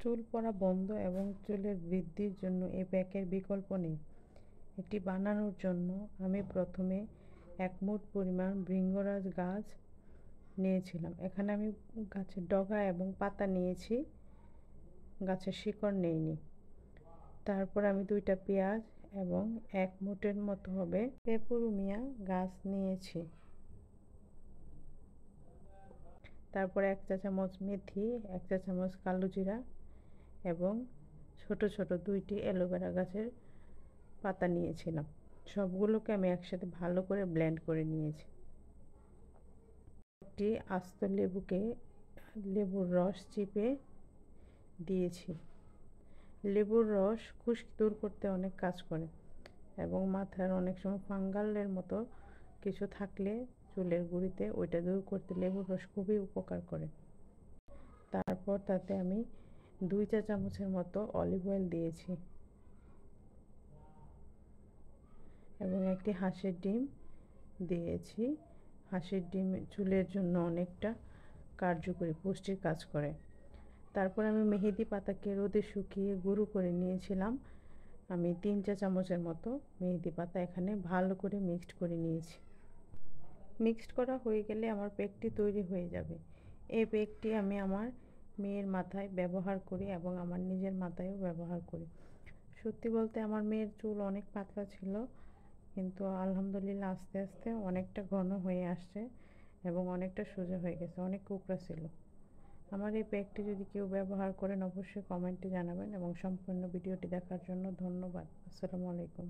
চুল পড়া বন্ধ এবং চুলের বৃদ্ধির জন্য এই প্যাকের বিকল্প নেই। এটি বানানোর জন্য আমি প্রথমে 1 মুঠ পরিমাণ ভৃঙ্গরাজ গাছ নিয়েছিলাম। এখানে আমি গাছের ডগা এবং পাতা নিয়েছি, গাছের শিকড় নেইনি। তারপর আমি 2টা পেঁয়াজ এবং 1 মুঠের মতো হবে পেপুরুমিয়া গাছ নিয়েছি। তারপর 1 চা চামচ মেথি, 1 চা চামচ কালো জিরা এবং ছোট ছোট 2টি অ্যালোভেরা গাছের পাতা নিয়েছিলাম। সবগুলোকে আমি একসাথে ভালো করে ব্লেন্ড করে নিয়েছি। একটি আস্ত লেবুর রস চিপে দিয়েছি। লেবুর রস খুশকি দূর করতে অনেক কাজ করে এবং মাথার অনেক সময় ফাঙ্গালের মতো কিছু থাকলে চুলের গুঁড়িতে ওইটা দূর করতে লেবুর রস খুবই উপকার করে। তারপর তাতে আমি 2 চা চামচের মতো অলিভ অয়েল দিয়েছি এবং একটি হাঁসের ডিম দিয়েছি। হাঁসের ডিম চুলের জন্য অনেকটা কার্যকরী, পুষ্টির কাজ করে। তারপর আমি মেহেদি পাতাকে রোদে শুকিয়ে গুঁড়ো করে নিয়েছিলাম। আমি 3 চা চামচের মতো মেহেদি পাতা এখানে ভালো করে মিক্সড করে নিয়েছি। মিক্সড করা হয়ে গেলে আমার প্যাকটি তৈরি হয়ে যাবে। এই প্যাকটি আমি আমার মেয়ের মাথায় ব্যবহার করি এবং আমার নিজের মাথায়ও ব্যবহার করি। সত্যি বলতে আমার মেয়ের চুল অনেক পাতলা ছিল, কিন্তু আলহামদুলিল্লাহ আস্তে আস্তে অনেকটা ঘন হয়ে আসছে এবং অনেকটা সোজা হয়ে গেছে, অনেক কোঁকড়া ছিল। আমার এই প্যাকটি যদি কেউ ব্যবহার করেন অবশ্যই কমেন্টে জানাবেন এবং সম্পূর্ণ ভিডিওটি দেখার জন্য ধন্যবাদ। আসসালামু আলাইকুম।